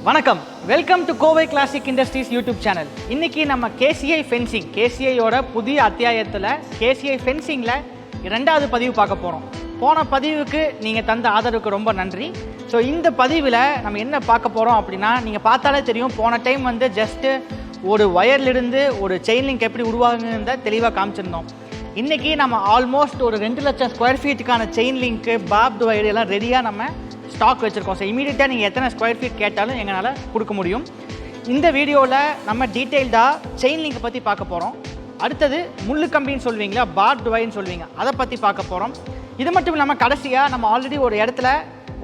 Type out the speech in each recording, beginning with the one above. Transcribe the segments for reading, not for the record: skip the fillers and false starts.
வணக்கம், welcome to Kovai classic industries YouTube channel. இன்னைக்கு நம்ம KCI ஃபென்சிங் KCIயோட புதிய அத்தியாயத்தில் KCI ஃபென்சிங்கில் இரண்டாவது பதிவு பார்க்க போகிறோம். போன பதிவுக்கு நீங்கள் தந்த ஆதரவுக்கு ரொம்ப நன்றி. ஸோ இந்த பதிவில் நம்ம என்ன பார்க்க போகிறோம் அப்படின்னா, நீங்கள் பார்த்தாலே தெரியும், போன டைம் வந்து ஜஸ்ட்டு ஒரு ஒயர்லிருந்து ஒரு செயின் லிங்க் எப்படி உருவாகுங்கிறத தெளிவாக காமிச்சிருந்தோம். இன்றைக்கி நம்ம ஆல்மோஸ்ட் ஒரு 2 லட்சம் ஸ்கொயர் ஃபீட்டுக்கான செயின் லிங்க்கு பாப்டு ஒயர் எல்லாம் ரெடியாக நம்ம ஸ்டாக் வச்சுருக்கோம். ஸோ இமீடியட்டாக நீங்கள் எத்தனை ஸ்கொயர் ஃபீட் கேட்டாலும் எங்களால் கொடுக்க முடியும். இந்த வீடியோவில் நம்ம டீட்டெயில்டாக செயின் லிங்கை பற்றி பார்க்க போகிறோம். அடுத்தது முள்ளு கம்பின்னு சொல்லுவீங்களா, பார்ட் ஒயர்னு சொல்லுவீங்க, அதை பற்றி பார்க்க போகிறோம். இது மட்டும் இல்லாமல் கடைசியாக நம்ம ஆல்ரெடி ஒரு இடத்துல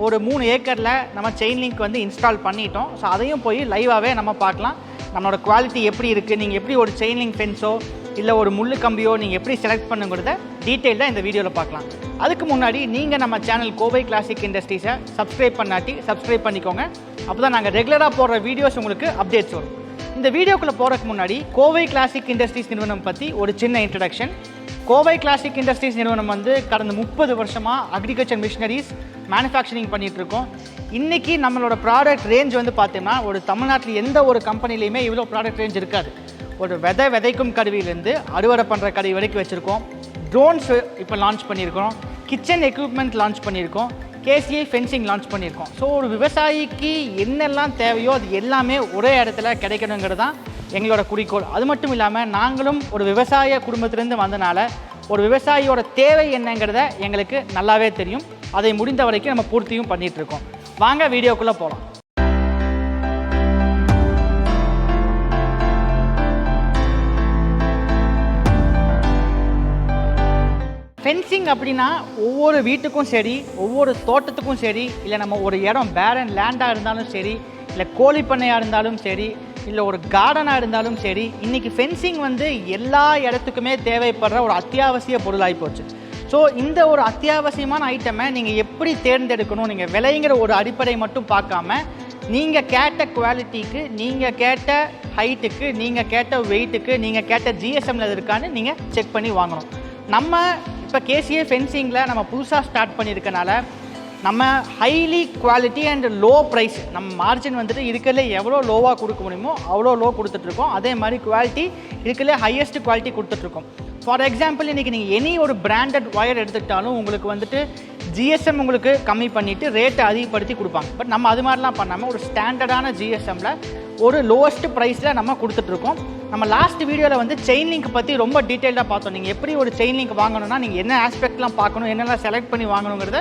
ஒரு 3 ஏக்கரில் நம்ம செயின் லிங்க் வந்து இன்ஸ்டால் பண்ணிட்டோம். ஸோ அதையும் போய் லைவாகவே நம்ம பார்க்கலாம். நம்மளோட குவாலிட்டி எப்படி இருக்குது, நீங்கள் எப்படி ஒரு செயின் லிங்க் ஃபென்ஸோ இல்லை ஒரு முள்ளு கம்பியோ நீங்கள் எப்படி செலக்ட் பண்ணுங்கிறத டீட்டெயில்டாக இந்த வீடியோவில் பார்க்கலாம். அதுக்கு முன்னாடி நீங்கள் நம்ம சேனல் கோவை கிளாசிக் இண்டஸ்ட்ரீஸை சப்ஸ்கிரைப் பண்ணாட்டி சப்ஸ்கிரைப் பண்ணிக்கோங்க. அப்போ தான் நாங்கள் ரெகுலராக போடுற வீடியோஸ் உங்களுக்கு அப்டேட்ஸ் வரும். இந்த வீடியோக்குள்ளே போகிறதுக்கு முன்னாடி கோவை கிளாசிக் இண்டஸ்ட்ரீஸ் நிறுவனம் பற்றி ஒரு சின்ன இன்ட்ரடக்ஷன். கோவை கிளாசிக் இண்டஸ்ட்ரீஸ் நிறுவனம் வந்து கடந்த 30 வருஷமாக அக்ரிகல்ச்சர் மிஷினரிஸ் மேனுஃபேக்சரிங் பண்ணிகிட்ருக்கோம். இன்றைக்கி நம்மளோட ப்ராடக்ட் ரேஞ்ச் வந்து பார்த்தோம்னா ஒரு தமிழ்நாட்டில் எந்த ஒரு கம்பெனிலையுமே இவ்வளோ ப்ராடக்ட் ரேஞ்ச் இருக்காது. ஒரு விதைக்கும் கருவியிலேருந்து அறுவடை பண்ணுற கருவி வரைக்கும் வச்சுருக்கோம். ட்ரோன்ஸ் இப்போ லான்ச் பண்ணியிருக்கோம். கிச்சன் எக்யூப்மெண்ட் லான்ச் பண்ணியிருக்கோம். KCI ஃபென்சிங் லான்ச் பண்ணியிருக்கோம். ஸோ ஒரு விவசாயிக்கு என்னெல்லாம் தேவையோ அது எல்லாமே ஒரே இடத்துல கிடைக்கணுங்கிறது தான் எங்களோட குறிக்கோள். அது மட்டும் இல்லாமல் நாங்களும் ஒரு விவசாய குடும்பத்திலேருந்து வந்தனால ஒரு விவசாயியோட தேவை என்னங்கிறத எங்களுக்கு நல்லாவே தெரியும். அதை முடிந்த வரைக்கும் நம்ம பூர்த்தியும் பண்ணிகிட்ருக்கோம். வாங்க வீடியோக்குள்ளே போகலாம். ஃபென்சிங் அப்படின்னா ஒவ்வொரு வீட்டுக்கும் சரி, ஒவ்வொரு தோட்டத்துக்கும் சரி, இல்லை நம்ம ஒரு இடம் பேரன் லேண்டாக இருந்தாலும் சரி, இல்லை கோழி பண்ணையாக இருந்தாலும் சரி, இல்லை ஒரு கார்டனாக இருந்தாலும் சரி, இன்றைக்கி ஃபென்சிங் வந்து எல்லா இடத்துக்குமே தேவைப்படுற ஒரு அத்தியாவசிய பொருளாகி போச்சு. ஸோ இந்த ஒரு அத்தியாவசியமான ஐட்டமை நீங்கள் எப்படி தேர்ந்தெடுக்கணும், நீங்கள் விலைங்கிற ஒரு அடிப்படை மட்டும் பார்க்காம நீங்கள் கேட்ட குவாலிட்டிக்கு, நீங்கள் கேட்ட ஹைட்டுக்கு, நீங்கள் கேட்ட வெயிட்டுக்கு, நீங்கள் கேட்ட GSMல இருக்கான்னு நீங்கள் செக் பண்ணி வாங்கணும். நம்ம இப்போ KCI ஃபென்சிங்கில் நம்ம புதுசாக ஸ்டார்ட் பண்ணியிருக்கனால நம்ம highly quality and low price, நம்ம மார்ஜின் வந்துட்டு இருக்கிறதுல எவ்வளோ லோவாக கொடுக்க முடியுமோ அவ்வளோ லோ கொடுத்துட்ருக்கோம். அதே மாதிரி குவாலிட்டி இருக்கிறதுல ஹையஸ்ட் குவாலிட்டி கொடுத்துட்ருக்கோம். ஃபார் எக்ஸாம்பிள் இன்றைக்கி நீங்கள் எனி ஒரு பிராண்டட் ஒயர் எடுத்துக்கிட்டாலும் உங்களுக்கு வந்துட்டு GSM உங்களுக்கு கம்மி பண்ணிவிட்டு ரேட்டை அதிகப்படுத்தி கொடுப்பாங்க. பட் நம்ம அது மாதிரிலாம் பண்ணாமல் ஒரு ஸ்டாண்டர்டான GSMல ஒரு லோவஸ்ட் ப்ரைஸில் நம்ம கொடுத்துட்ருக்கோம். நம்ம லாஸ்ட் வீடியோவில் வந்து செயின் லிங்க் பற்றி ரொம்ப டீட்டெயிலாக பார்த்தோம். நீங்கள் எப்படி ஒரு செயின் லிங்க் வாங்கணும்னா நீங்கள் என்ன ஆஸ்பெக்ட்லாம் பார்க்கணும், என்னெல்லாம் செலக்ட் பண்ணி வாங்கணுங்கிறத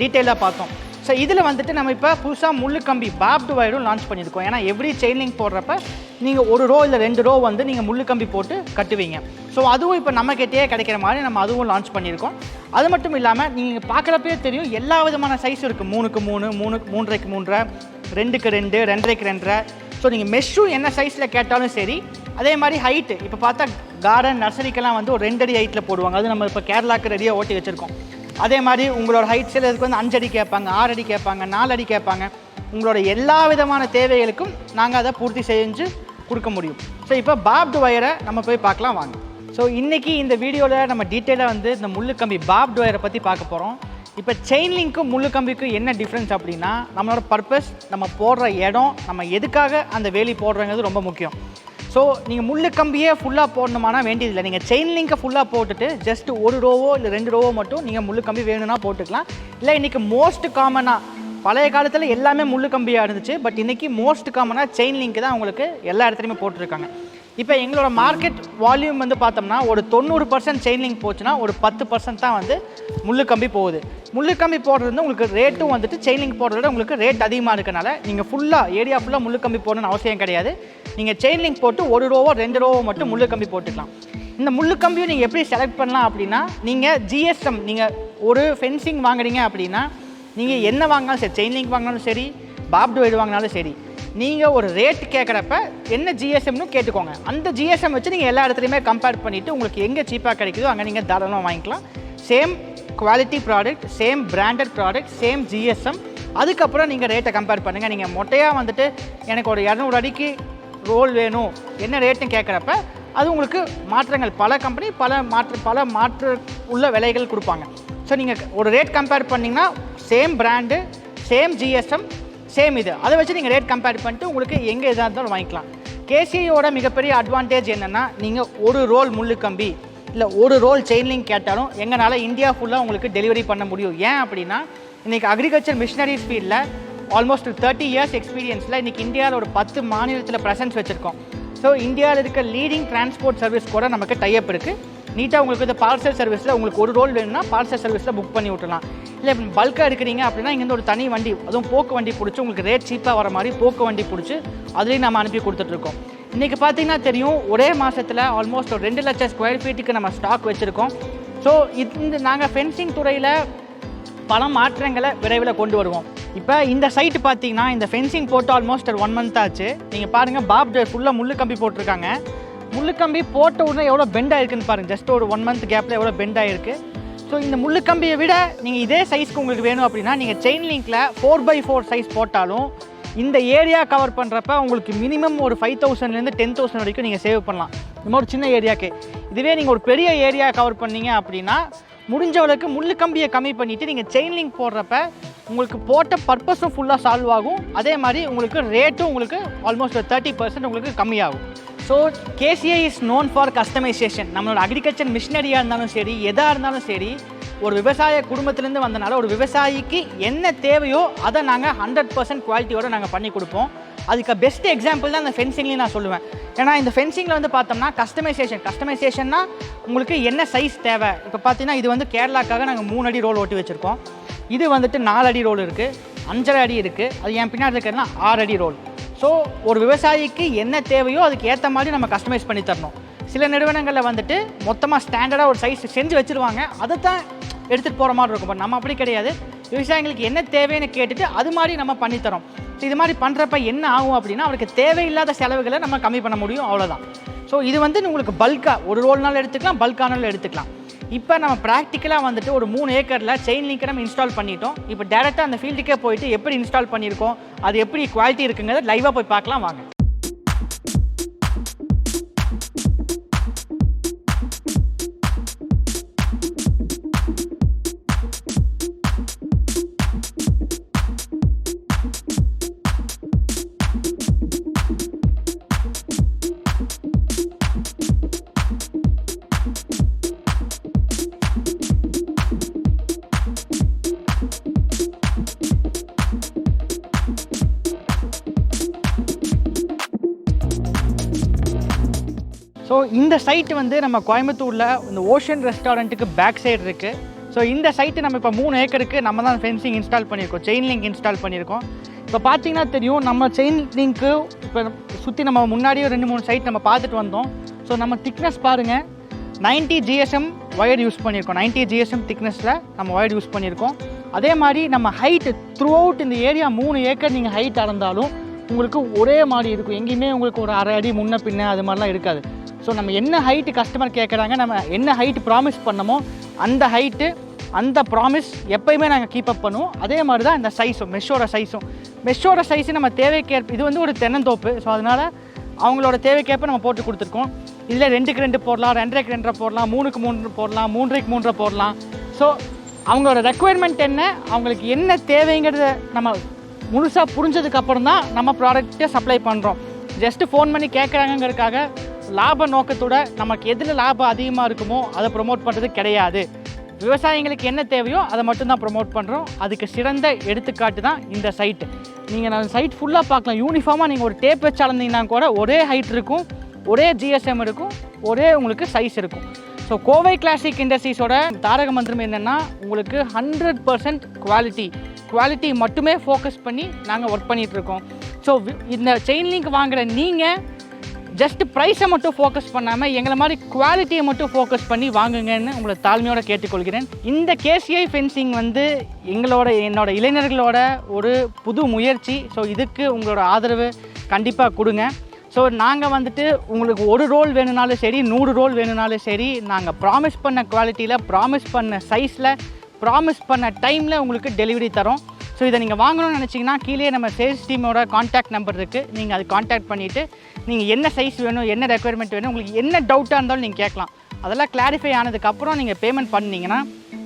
டீட்டெயிலாக பார்த்தோம். ஸோ இதில் வந்துட்டு நம்ம இப்போ புதுசாக முள்ளு கம்பி பாப்டு ஒயரும் லான்ச் பண்ணியிருக்கோம். ஏன்னா எவ்ரி செயின் லிங்க் போடுறப்ப நீங்கள் ஒரு ரோ இல்லை 2 ரோ வந்து நீங்கள் முள்ளு கம்பி போட்டு கட்டுவீங்க. ஸோ அதுவும் இப்போ நம்மக்கிட்டே கிடைக்கிற மாதிரி நம்ம அதுவும் லான்ச் பண்ணியிருக்கோம். அது மட்டும் இல்லாமல் நீங்கள் பார்க்குறப்பே தெரியும், எல்லா விதமான சைஸும் இருக்குது. 3x3, 3x3, 2x2, 2.5x 2.5. So நீங்கள் மெஷ்ஷும் என்ன சைஸில் கேட்டாலும் சரி. அதே மாதிரி ஹைட்டு இப்போ பார்த்தா கார்டன் நர்சரிக்கெல்லாம் வந்து ஒரு 2 அடி ஹைட்டில் போடுவாங்க. அது நம்ம இப்போ கேரளாவுக்கு ரெடியாக ஓட்டி வச்சுருக்கோம். அதே மாதிரி உங்களோட ஹைட் சில இதுக்கு வந்து 5 அடி கேட்பாங்க, 6 அடி கேட்பாங்க, 4 அடி கேட்பாங்க. உங்களோட எல்லா விதமான தேவைகளுக்கும் நாங்கள் அதை பூர்த்தி செஞ்சு கொடுக்க முடியும். ஸோ இப்போ பாப்டு ஒயரை நம்ம போய் பார்க்கலாம் வாங்க. ஸோ இன்றைக்கி இந்த வீடியோவில் நம்ம டீட்டெயிலாக வந்து இந்த முள்ளு கம்பி பாப்டு ஒயரை பற்றி பார்க்க போகிறோம். இப்போ செயின் லிங்க்கும் முள்ளு கம்பிக்கும் என்ன டிஃப்ரென்ஸ் அப்படின்னா, நம்மளோட பர்பஸ், நம்ம போடுற இடம், நம்ம எதுக்காக அந்த வேலி போடுறோங்கிறது ரொம்ப முக்கியம். ஸோ நீங்கள் முள்ளு கம்பியே ஃபுல்லாக போடணுமானா வேண்டியதில்லை. நீங்கள் செயின் லிங்கை ஃபுல்லாக போட்டுட்டு ஜஸ்ட் ஒரு ரோவோ இல்லை 2 ரோவோ மட்டும் நீங்கள் முள்ளு கம்பி வேணும்னா போட்டுக்கலாம். இல்லை இன்றைக்கி மோஸ்ட் காமனாக, பழைய காலத்தில் எல்லாமே முள்ளு கம்பியாக இருந்துச்சு, பட் இன்றைக்கி மோஸ்ட் காமனாக செயின் லிங்க் தான் உங்களுக்கு எல்லா இடத்துலையுமே போட்டிருக்காங்க. இப்போ எங்களோட மார்க்கெட் வால்யூம் வந்து பார்த்தோம்னா ஒரு 90% செயின் லிங்க் போச்சுன்னா ஒரு 10% தான் வந்து முள்ளு கம்பி போகுது. முள்ளு கம்பி போடுறது உங்களுக்கு ரேட்டும் வந்துட்டு செயின் லிங்க் போடுறத உங்களுக்கு ரேட் அதிகமாக இருக்கனால நீங்கள் ஃபுல்லாக ஏரியா ஃபுல்லாக முள்ளு கம்பி போடணும்னு அவசியம் கிடையாது. நீங்கள் செயின் லிங்க் போட்டு ஒரு ரோவோ 2 ரோவோ மட்டும் முள்ளு கம்பி போட்டுக்கலாம். இந்த முள்ளு கம்பியும் நீங்கள் எப்படி செலக்ட் பண்ணலாம் அப்படின்னா, நீங்கள் GSM, நீங்கள் ஒரு ஃபென்சிங் வாங்குறீங்க அப்படின்னா நீங்கள் என்ன வாங்கினாலும் சரி, செயின் லிங்க் வாங்கினாலும் சரி, பாப்டு ஒயர் வாங்கினாலும் சரி, நீங்கள் ஒரு ரேட் கேட்குறப்ப என்ன GSMனு கேட்டுக்கோங்க. அந்த GSM வச்சு நீங்கள் எல்லா இடத்துலையுமே கம்பேர் பண்ணிவிட்டு உங்களுக்கு எங்கே சீப்பாக கிடைக்குதோ அங்கே நீங்கள் தாராளமாக வாங்கிக்கலாம். Same quality product, same branded product, same GSM. அதுக்கப்புறம் நீங்கள் ரேட்டை கம்பேர் பண்ணுங்கள். நீங்கள் மொட்டையாக வந்துட்டு எனக்கு ஒரு 200 அடிக்கு ரோல் வேணும் என்ன ரேட்டுன்னு கேட்குறப்ப அது உங்களுக்கு மாற்றங்கள், பல கம்பெனி பல மாற்று உள்ள விலைகள் கொடுப்பாங்க. ஸோ நீங்கள் ஒரு ரேட் கம்பேர் பண்ணிங்கன்னா same brand, same GSM, same இது. அதை வச்சு நீங்கள் ரேட் கம்பேர் பண்ணிட்டு உங்களுக்கு எங்கே எதாக இருந்தாலும் வாங்கிக்கலாம். KCI-யோட மிகப்பெரிய அட்வான்டேஜ் என்னென்னா, நீங்கள் ஒரு ரோல் முள்ளு கம்பி இல்லை ஒரு ரோல் செயின் லிங்க் கேட்டாலும் எங்களால் இந்தியா ஃபுல்லாக உங்களுக்கு டெலிவரி பண்ண முடியும். ஏன் அப்படின்னா, இன்றைக்கி அக்ரிகல்ச்சர் மிஷினரிஸ் ஃபீல்டில் ஆல்மோஸ்ட் 30 இயர்ஸ் எக்ஸ்பீரியன்ஸில் இன்றைக்கி இந்தியாவில் ஒரு 10 மாநிலத்தில் ப்ரெசன்ஸ் வச்சுருக்கோம். ஸோ இந்தியாவில் இருக்க லீடிங் டிரான்ஸ்போர்ட் சர்வீஸ் கூட நமக்கு டைப் இருக்குது. நீட்டாக உங்களுக்கு இந்த பார்சல் சர்வீஸில் உங்களுக்கு ஒரு ரோல் வேணும்னா பார்சல் சர்வீஸில் புக் பண்ணி விட்டுலாம். இல்லை இப்போ பல்காக எடுக்கிறீங்க அப்படின்னா இங்கேருந்து ஒரு தனி வண்டி, அதுவும் போக்கு வண்டி பிடிச்சி உங்களுக்கு ரேட் சீப்பாக வர மாதிரி போக்கு வண்டி பிடிச்சி அதுலேயும் நம்ம அனுப்பி கொடுத்துட்ருக்கோம். இன்றைக்கி பார்த்தீங்கன்னா தெரியும், ஒரே மாதத்தில் ஆல்மோஸ்ட் ஒரு 2 லட்சம் ஸ்கொயர் ஃபீட்டுக்கு நம்ம ஸ்டாக் வச்சுருக்கோம். ஸோ இந்த நாங்கள் ஃபென்சிங் துறையில் பல மாற்றங்களை விரைவில் கொண்டு வருவோம். இப்போ இந்த சைட்டு பார்த்தீங்கன்னா இந்த ஃபென்சிங் போட்டு ஆல்மோஸ்ட் ஒரு 1 மந்த் ஆச்சு. நீங்கள் பாருங்கள், பாப் ஃபுல்லாக முள்ளு கம்பி போட்டிருக்காங்க. முள்ளு கம்பி போட்ட உடனே எவ்வளோ பெண்ட் ஆகிருக்குன்னு பாருங்கள். ஜஸ்ட் ஒரு 1 மந்த் கேப்பில் எவ்வளோ பெண்ட் ஆகிருக்கு. ஸோ இந்த முள்ளு கம்பியை விட நீங்கள் இதே சைஸ்க்கு உங்களுக்கு வேணும் அப்படின்னா நீங்கள் செயின் லிங்கில் 4x4 சைஸ் போட்டாலும் இந்த ஏரியா கவர் பண்ணுறப்ப உங்களுக்கு மினிமம் ஒரு 5,000லேருந்து 10,000 வரைக்கும் நீங்கள் சேவ் பண்ணலாம். இந்த மாதிரி ஒரு சின்ன ஏரியாவுக்கு. இதுவே நீங்கள் ஒரு பெரிய ஏரியா கவர் பண்ணீங்க அப்படின்னா முடிஞ்சவளுக்கு முள்ளு கம்பியை கம்மி பண்ணிவிட்டு நீங்கள் செயின் லிங்க் போடுறப்ப உங்களுக்கு போட்ட பர்பஸும் ஃபுல்லாக சால்வ் ஆகும். அதே மாதிரி உங்களுக்கு ரேட்டும் உங்களுக்கு ஆல்மோஸ்ட் 30% உங்களுக்கு கம்மியாகும். So KCI is known for customisation. நம்மளோட அக்ரிகல்ச்சர் மிஷினரியாக இருந்தாலும் சரி, எதாக இருந்தாலும் சரி, ஒரு விவசாய குடும்பத்திலேருந்து வந்தனால ஒரு விவசாயிக்கு என்ன தேவையோ அதை நாங்கள் 100% குவாலிட்டியோடு நாங்கள் பண்ணி கொடுப்போம். அதுக்கு பெஸ்ட் எக்ஸாம்பிள் தான் இந்த ஃபென்சிங்லேயும் நான் சொல்லுவேன். ஏன்னா இந்த ஃபென்சிங்கில் வந்து பார்த்தோம்னா கஸ்டமைசேஷன்னா உங்களுக்கு என்ன சைஸ் தேவை. இப்போ பார்த்தீங்கன்னா இது வந்து கேரளாக்காக நாங்கள் 3 அடி ரோல் ஓட்டி வச்சுருக்கோம். இது வந்துட்டு 4 அடி ரோல் இருக்குது, 5.5 அடி இருக்குது, அது என் பின்னாடி இருக்கிறதுனா 6 அடி ரோல். ஸோ ஒரு விவசாயிக்கு என்ன தேவையோ அதுக்கு ஏற்ற மாதிரி நம்ம கஸ்டமைஸ் பண்ணி தரணும். சில நிறுவனங்களில் வந்துட்டு மொத்தமாக ஸ்டாண்டர்டாக ஒரு சைஸ் செஞ்சு வச்சுருவாங்க, அதை தான் எடுத்துகிட்டு போகிற மாதிரி இருக்கும். பட் நம்ம அப்படி கிடையாது. விவசாயிகளுக்கு என்ன தேவைன்னு கேட்டுட்டு அது மாதிரி நம்ம பண்ணித்தரோம். ஸோ இது மாதிரி பண்ணுறப்ப என்ன ஆகும் அப்படின்னா அவருக்கு தேவையில்லாத செலவுகளை நம்ம கம்மி பண்ண முடியும், அவ்வளோதான். ஸோ இது வந்து உங்களுக்கு பல்காக ஒரு ரோல்னாலும் எடுத்துக்கலாம், பல்கானாலும் எடுத்துக்கலாம். இப்போ நம்ம ப்ராக்டிக்கலாக வந்துட்டு ஒரு 3 ஏக்கரில் செயின் லிங்கை நம்ம இன்ஸ்டால் பண்ணிட்டோம். இப்போ டேரெக்டாக அந்த ஃபீல்டுக்கே போயிட்டு எப்படி இன்ஸ்டால் பண்ணியிருக்கோம், அது எப்படி குவாலிட்டி இருக்குங்கிறத லைவாக போய் பார்க்கலாம் வாங்க. ஸோ இந்த சைட்டு வந்து நம்ம கோயம்புத்தூரில் இந்த ஓஷன் ரெஸ்டாரண்ட்டுக்கு பேக் சைடு இருக்குது. ஸோ இந்த சைட்டு நம்ம இப்போ 3 ஏக்கருக்கு நம்ம தான் ஃபென்சிங் இன்ஸ்டால் பண்ணியிருக்கோம், செயின் லிங்க் இன்ஸ்டால் பண்ணியிருக்கோம். இப்போ பார்த்தீங்கன்னா தெரியும், நம்ம செயின் லிங்க்கு இப்போ சுற்றி நம்ம முன்னாடியே 2-3 சைட் நம்ம பார்த்துட்டு வந்தோம். ஸோ நம்ம திக்னஸ் பாருங்கள், 90 GSM ஒயர் யூஸ் பண்ணியிருக்கோம். 90 GSM திக்னஸில் நம்ம ஒயர் யூஸ் பண்ணியிருக்கோம். அதே மாதிரி நம்ம ஹைட்டு த்ரூ அவுட் இந்த ஏரியா 3 ஏக்கர் நீங்கள் ஹைட் அளந்தாலும் உங்களுக்கு ஒரே மாதிரி இருக்கும். எங்கேயுமே உங்களுக்கு ஒரு 1/2 அடி முன்ன பின்ன அது மாதிரிலாம் இருக்காது. ஸோ நம்ம என்ன ஹைட்டு கஸ்டமர் கேட்குறாங்க, நம்ம என்ன ஹைட்டு ப்ராமிஸ் பண்ணமோ அந்த ஹைட்டு அந்த ப்ராமிஸ் எப்போயுமே நாங்கள் கீப்பப் பண்ணுவோம். அதே மாதிரி தான் இந்த சைஸும் மெஷோட சைஸு நம்ம தேவைக்கேற்ப. இது வந்து ஒரு தென்னந்தோப்பு. ஸோ அதனால் அவங்களோட தேவைக்கேற்ப நம்ம போட்டு கொடுத்துருக்கோம். இதில் 2க்கு 2 போடலாம், 2.5க்கு 2 போடலாம், 3க்கு 3 போடலாம், 3க்கு 3 போடலாம். ஸோ அவங்களோட ரெக்குயர்மெண்ட் என்ன, அவங்களுக்கு என்ன தேவைங்கிறத நம்ம முழுசாக புரிஞ்சதுக்கப்புறம் தான் நம்ம ப்ராடக்ட்டை சப்ளை பண்ணுறோம். ஜஸ்ட்டு ஃபோன் பண்ணி கேட்குறாங்கங்கிறதுக்காக லாப நோக்கத்தோட நமக்கு எதில் லாபம் அதிகமாக இருக்குமோ அதை ப்ரொமோட் பண்ணுறது கிடையாது. விவசாயிகளுக்கு என்ன தேவையோ அதை மட்டும்தான் ப்ரொமோட் பண்ணுறோம். அதுக்கு சிறந்த எடுத்துக்காட்டு தான் இந்த சைட்டு. நீங்கள் நான் சைட் ஃபுல்லாக பார்க்கலாம். யூனிஃபார்மாக நீங்கள் ஒரு டேப் வச்சு அளந்தீங்கன்னா கூட ஒரே ஹைட் இருக்கும், ஒரே GSM இருக்கும், ஒரே உங்களுக்கு சைஸ் இருக்கும். ஸோ கோவை கிளாசிக் இண்டஸ்ட்ரீஸோட தாரக மந்திரம் என்னென்னா, உங்களுக்கு 100% குவாலிட்டி மட்டுமே ஃபோக்கஸ் பண்ணி நாங்கள் ஒர்க் பண்ணிகிட்ருக்கோம். ஸோ இந்த செயின் லிங்க் வாங்குகிற நீங்கள் ஜஸ்ட் ப்ரைஸை மட்டும் ஃபோக்கஸ் பண்ணாமல் எங்களை மாதிரி குவாலிட்டியை மட்டும் ஃபோக்கஸ் பண்ணி வாங்குங்கன்னு உங்களை தாழ்மையோடு கேட்டுக்கொள்கிறேன். இந்த KCI ஃபென்சிங் வந்து என்னோட இளைஞர்களோட ஒரு புது முயற்சி. ஸோ இதுக்கு உங்களோட ஆதரவு கண்டிப்பாக கொடுங்க. ஸோ நாங்கள் வந்துட்டு உங்களுக்கு ஒரு ரோல் வேணும்னாலும் சரி, 100 ரோல் வேணும்னாலும் சரி, நாங்கள் ப்ராமிஸ் பண்ண குவாலிட்டியில், ப்ராமிஸ் பண்ண சைஸில், ப்ராமிஸ் பண்ண டைமில் உங்களுக்கு டெலிவரி தரோம். ஸோ இதை நீங்கள் வாங்கணும்னு நினச்சிங்கன்னா கீழே நம்ம சேல்ஸ் டீமோட காண்டாக்ட் நம்பர் இருக்குது. நீங்கள் அது காண்டாக்ட் பண்ணிவிட்டு நீங்கள் என்ன சைஸ் வேணும், என்ன ரெக்குயர்மெண்ட் வேணும், உங்களுக்கு என்ன டவுட்டாக இருந்தாலும் நீங்கள் கேட்கலாம். அதெல்லாம் கிளாரிஃபை ஆனதுக்கப்புறம் நீங்கள் பேமெண்ட் பண்ணிங்கன்னா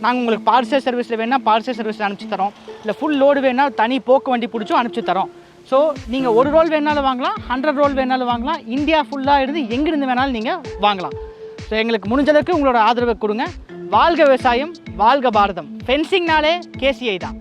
நாங்கள் உங்களுக்கு பார்சல் சர்வீஸில் வேணால் பார்சல் சர்வீஸில் அனுப்பிச்சி தரோம். இல்லை ஃபுல் லோடு வேணால் தனி போக்கு வண்டி பிடிச்சும் அனுப்பிச்சி தரோம். ஸோ நீங்கள் ஒரு ரோல் வேணாலும் வாங்கலாம், 100 ரோல் வேணாலும் வாங்கலாம், இந்தியா ஃபுல்லாக இருந்து எங்கேருந்து வேணாலும் நீங்கள் வாங்கலாம். ஸோ எங்களுக்கு முடிஞ்சளவுக்கு உங்களோட ஆதரவை கொடுங்க. வாழ்க விவசாயம், வாழ்க பாரதம். ஃபென்சிங்னாலே KCI தான்.